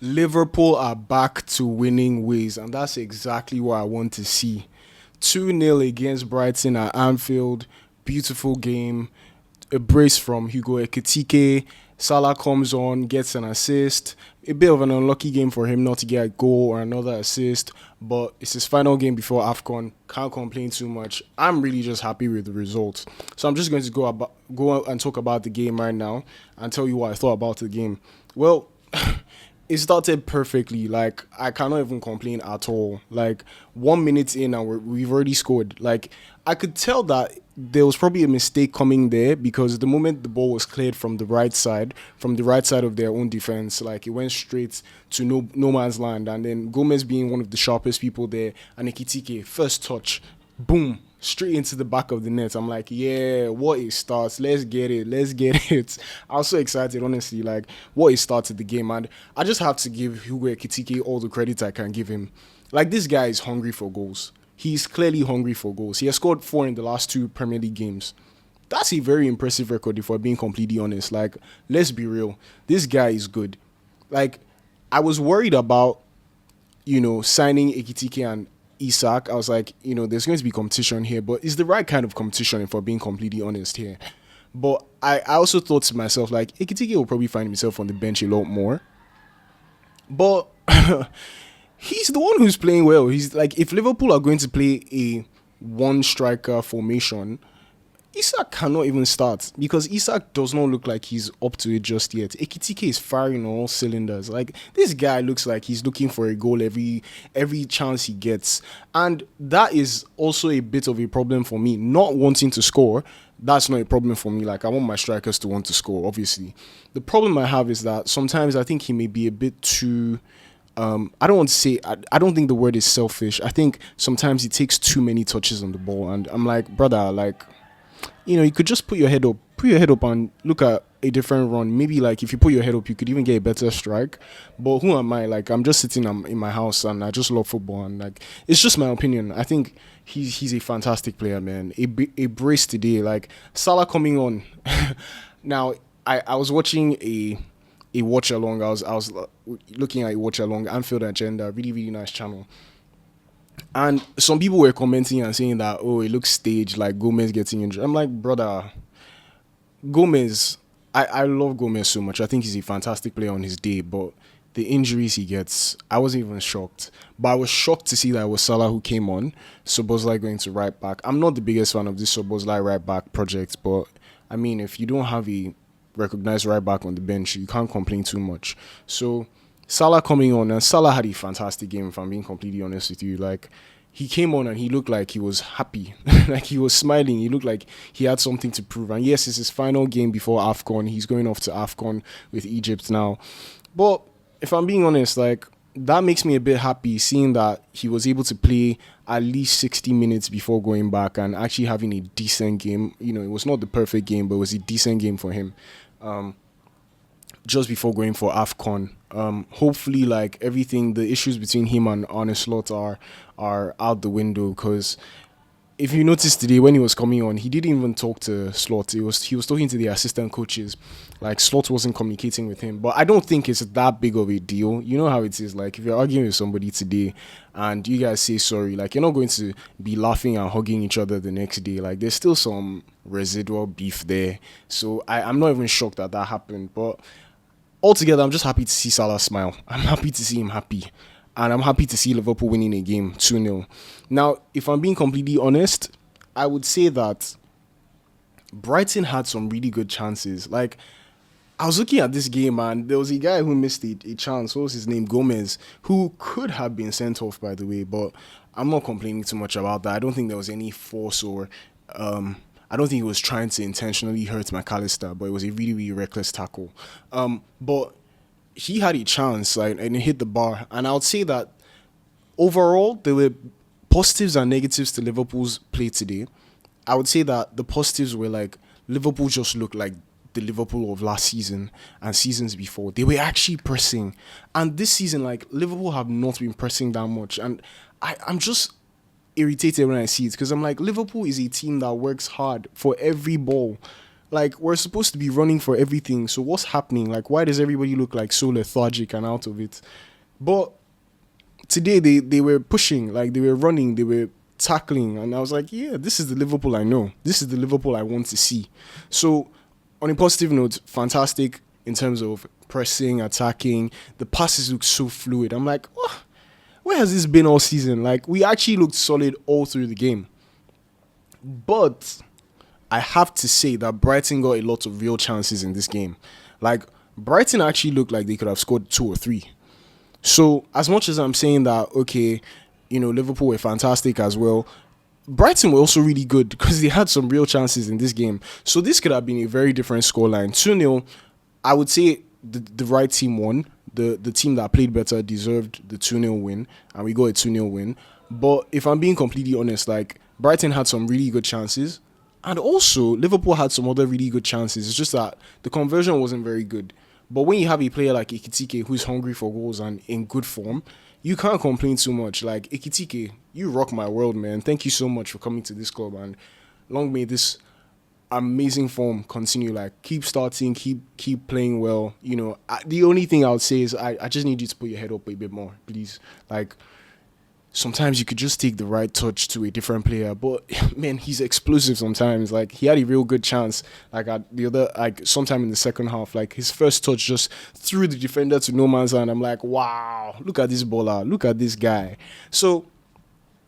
Liverpool are back to winning ways, and that's exactly what I want to see. 2-0 against Brighton at Anfield. Beautiful game. A brace from Hugo Ekitike. Salah comes on, gets an assist. A bit of an unlucky game for him not to get a goal or another assist, but it's his final game before AFCON. Can't complain too much. I'm really just happy with the result. So I'm just going to go out and talk about the game right now and tell you what I thought about the game. Well, it started perfectly. Like, I cannot even complain at all. Like, 1 minute in and we've already scored. Like, I could tell that there was probably a mistake coming there because the moment the ball was cleared from the right side of their own defense, like it went straight to no man's land. And then Gomez being one of the sharpest people there, and Ekitike first touch, boom, straight into the back of the net. I'm like, yeah, what a start. Let's get it. Let's get it. I was so excited, honestly. Like, what a start to the game. And I just have to give Hugo Ekitike all the credit I can give him. Like, this guy is hungry for goals. He's clearly hungry for goals. He has scored 4 in the last 2 Premier League games. That's a very impressive record, if we're being completely honest. Like, let's be real. This guy is good. Like, I was worried about, signing Ekitike and Isak. I was like, there's going to be competition here, but it's the right kind of competition, if we're being completely honest here. But I also thought to myself, like, Ekitike will probably find himself on the bench a lot more. But he's the one who's playing well. He's like, if Liverpool are going to play a one striker formation, Isak cannot even start because Isak does not look like he's up to it just yet. Ekitike is firing on all cylinders. Like, this guy looks like he's looking for a goal every chance he gets, and that is also a bit of a problem for me. Not wanting to score, that's not a problem for me. Like, I want my strikers to want to score. Obviously, the problem I have is that sometimes I think he may be a bit too. I don't want to say, I don't think the word is selfish. I think sometimes he takes too many touches on the ball, and I'm like, brother, like, you could just put your head up and look at a different run. Maybe, like, if you put your head up, you could even get a better strike. But who am I? Like, I'm just sitting in my house and I just love football, and like, it's just my opinion. I think he's a fantastic player, man. A brace today. Like, Salah coming on. Now, I was watching a watch along. I was looking at a watch along, Anfield Agenda, really really nice channel. And some people were commenting and saying that, oh, it looks staged, like Gomez getting injured. I'm like, brother, Gomez, I love Gomez so much. I think he's a fantastic player on his day, but the injuries he gets, I wasn't even shocked. But I was shocked to see that it was Salah who came on, Szoboszlai going to right back. I'm not the biggest fan of this Szoboszlai right back project, but I mean, if you don't have a recognized right back on the bench, you can't complain too much. So Salah coming on, and Salah had a fantastic game, if I'm being completely honest with you. Like, he came on and he looked like he was happy. Like, he was smiling. He looked like he had something to prove. And yes, it's his final game before AFCON. He's going off to AFCON with Egypt now. But if I'm being honest, like, that makes me a bit happy seeing that he was able to play at least 60 minutes before going back and actually having a decent game. It was not the perfect game, but it was a decent game for him. Just before going for AFCON. Hopefully, like, everything, the issues between him and Arne Slot are out the window, because if you notice today when he was coming on, he didn't even talk to Slot. He was talking to the assistant coaches. Like, Slot wasn't communicating with him. But I don't think it's that big of a deal. You know how it is. Like, if you're arguing with somebody today and you guys say sorry, like, you're not going to be laughing and hugging each other the next day. Like, there's still some residual beef there. So I'm not even shocked that happened. But altogether, I'm just happy to see Salah smile. I'm happy to see him happy. And I'm happy to see Liverpool winning a game 2-0. Now, if I'm being completely honest, I would say that Brighton had some really good chances. Like, I was looking at this game and there was a guy who missed a chance. What was his name? Gomez, who could have been sent off, by the way. But I'm not complaining too much about that. I don't think there was any force or I don't think he was trying to intentionally hurt McAllister, but it was a really, really reckless tackle. But he had a chance, like, and he hit the bar. And I would say that overall, there were positives and negatives to Liverpool's play today. I would say that the positives were, like, Liverpool just looked like the Liverpool of last season and seasons before. They were actually pressing. And this season, like, Liverpool have not been pressing that much. And I'm just irritated when I see it, because I'm like, Liverpool is a team that works hard for every ball. Like, we're supposed to be running for everything. So what's happening? Like, why does everybody look like so lethargic and out of it? But today they were pushing, like they were running, they were tackling, and I was like, yeah, this is the Liverpool I know. This is the Liverpool I want to see. So on a positive note, fantastic in terms of pressing, attacking. The passes look so fluid. I'm like, oh, where has this been all season? Like, we actually looked solid all through the game. But I have to say that Brighton got a lot of real chances in this game. Like, Brighton actually looked like they could have scored 2 or 3. So, as much as I'm saying that, okay, Liverpool were fantastic as well, Brighton were also really good because they had some real chances in this game. So, this could have been a very different scoreline. 2-0, I would say the right team won. The team that played better deserved the 2-0 win, and we got a 2-0 win. But if I'm being completely honest, like, Brighton had some really good chances, and also Liverpool had some other really good chances. It's just that the conversion wasn't very good. But when you have a player like Ekitike who's hungry for goals and in good form, you can't complain too much. Like, Ekitike, you rock my world, man. Thank you so much for coming to this club, and long may this amazing form continue. Like, keep starting, keep playing well. The only thing I would say is I just need you to put your head up a bit more, please. Like, sometimes you could just take the right touch to a different player, but man, he's explosive sometimes. Like, he had a real good chance, like at the other, like sometime in the second half, like his first touch just threw the defender to no man's land. I'm like, wow, look at this baller, look at this guy. So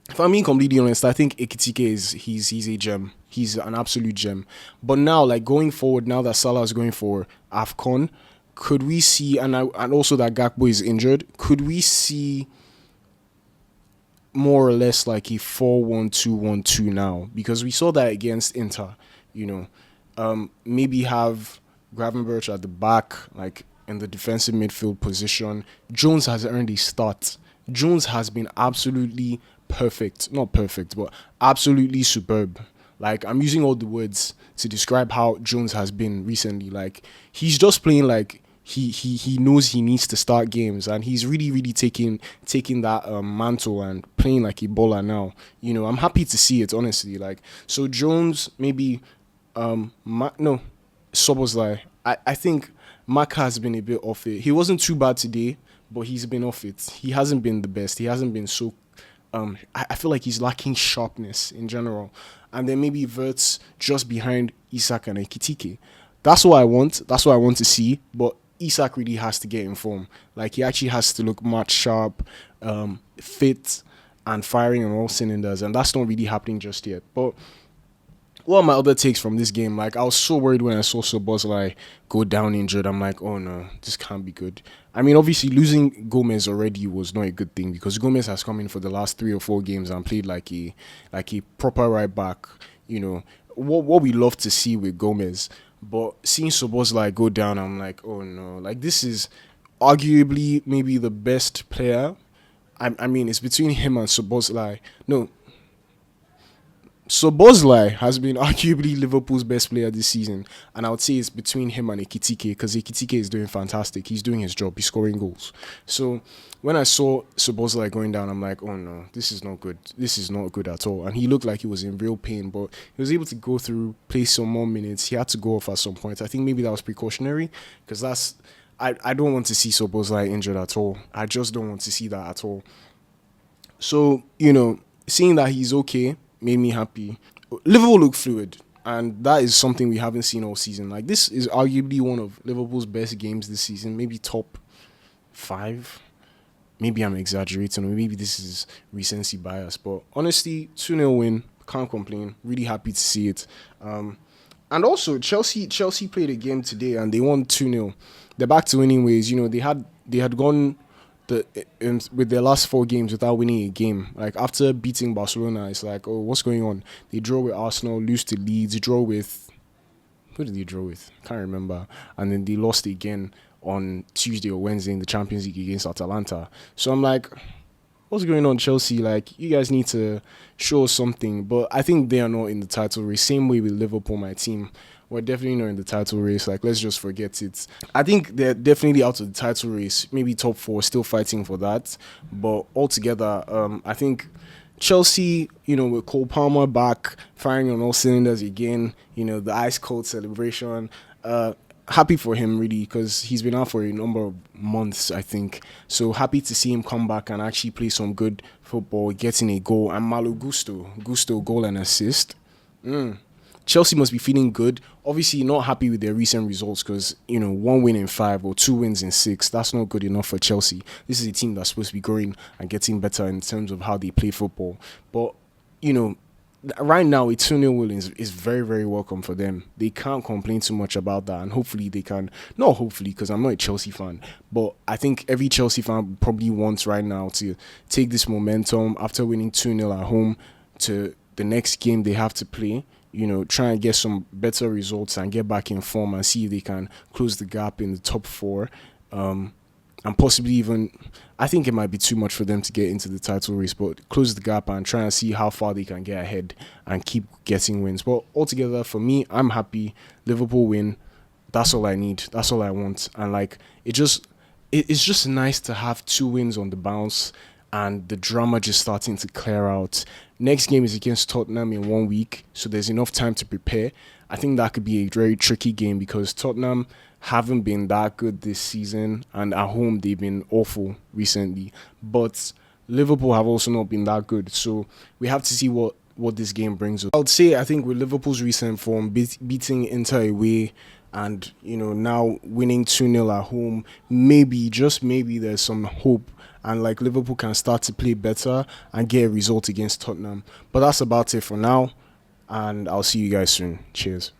if I'm being completely honest, I think Ekitike he's a gem. He's an absolute gem. But now, like, going forward, now that Salah is going for AFCON, could we see, and also that Gakpo is injured, could we see more or less like a 4-1-2-1-2 now? Because we saw that against Inter, maybe have Gravenberch at the back, like in the defensive midfield position. Jones has earned a start. Jones has been absolutely perfect. Not perfect, but absolutely superb. Like, I'm using all the words to describe how Jones has been recently. Like, he's just playing like he knows he needs to start games, and he's really taking that mantle and playing like a baller now. I'm happy to see it, honestly. Like, so Jones, maybe Szoboszlai. I think Mac has been a bit off it. He wasn't too bad today, but he's been off it. He hasn't been the best. He hasn't been so I feel like he's lacking sharpness in general. And then maybe Verts just behind Isak and Ekitike. That's what I want. That's what I want to see. But Isak really has to get in form. Like, he actually has to look much sharp, fit, and firing on all cylinders. And that's not really happening just yet. But what are my other takes from this game? Like, I was so worried when I saw Szoboszlai go down injured. I'm like, oh no, this can't be good. I mean, obviously, losing Gomez already was not a good thing, because Gomez has come in for the last 3 or 4 games and played like a proper right back. What we love to see with Gomez. But seeing Szoboszlai go down, I'm like, oh no. Like, this is arguably maybe the best player. I mean, it's between him and Szoboszlai. No, Szoboszlai has been arguably Liverpool's best player this season, and I would say it's between him and Ekitike, because Ekitike is doing fantastic. He's doing his job. He's scoring goals. So when I saw Szoboszlai going down, I'm like, oh no, this is not good. This is not good at all. And he looked like he was in real pain, but he was able to go through, play some more minutes. He had to go off at some point. I think maybe that was precautionary, because I don't want to see Szoboszlai injured at all. I just don't want to see that at all. So, seeing that he's okay made me happy. Liverpool look fluid, and that is something we haven't seen all season. Like, this is arguably one of Liverpool's best games this season, maybe top 5. Maybe I'm exaggerating, or maybe this is recency bias, but honestly, 2-0 win, can't complain. Really happy to see it. And also, Chelsea played a game today and they won 2-0. They're back to winning ways. They had gone with their last 4 games without winning a game. Like, after beating Barcelona, it's like, oh, what's going on? They draw with Arsenal, lose to Leeds, draw with... Who did they draw with? Can't remember. And then they lost again on Tuesday or Wednesday in the Champions League against Atalanta. So I'm like, what's going on, Chelsea? Like, you guys need to show us something. But I think they are not in the title race. Same way with Liverpool, my team. We're definitely not in the title race. Like, let's just forget it. I think they're definitely out of the title race. Maybe top 4, still fighting for that. But altogether, I think Chelsea, with Cole Palmer back, firing on all cylinders again, the ice cold celebration. Happy for him, really, because he's been out for a number of months, I think. So happy to see him come back and actually play some good football, getting a goal. And Malo Gusto goal and assist. Chelsea must be feeling good. Obviously, not happy with their recent results because, 1 win in 5 or 2 wins in 6, that's not good enough for Chelsea. This is a team that's supposed to be growing and getting better in terms of how they play football. But, right now, a 2-0 win is very, very welcome for them. They can't complain too much about that. And hopefully they can, not hopefully because I'm not a Chelsea fan, but I think every Chelsea fan probably wants right now to take this momentum after winning 2-0 at home to the next game they have to play, try and get some better results and get back in form and see if they can close the gap in the top 4. And possibly even, I think it might be too much for them to get into the title race, but close the gap and try and see how far they can get ahead and keep getting wins. But altogether, for me, I'm happy. Liverpool win. That's all I need. That's all I want. And it's just nice to have 2 wins on the bounce and the drama just starting to clear out. Next game is against Tottenham in 1 week, so there's enough time to prepare. I think that could be a very tricky game because Tottenham haven't been that good this season, and at home they've been awful recently. But Liverpool have also not been that good, so we have to see what this game brings us. I would say I think with Liverpool's recent form, beating Inter away and now winning 2-0 at home, maybe, just maybe, there's some hope and Liverpool can start to play better and get a result against Tottenham. But that's about it for now, and I'll see you guys soon. Cheers.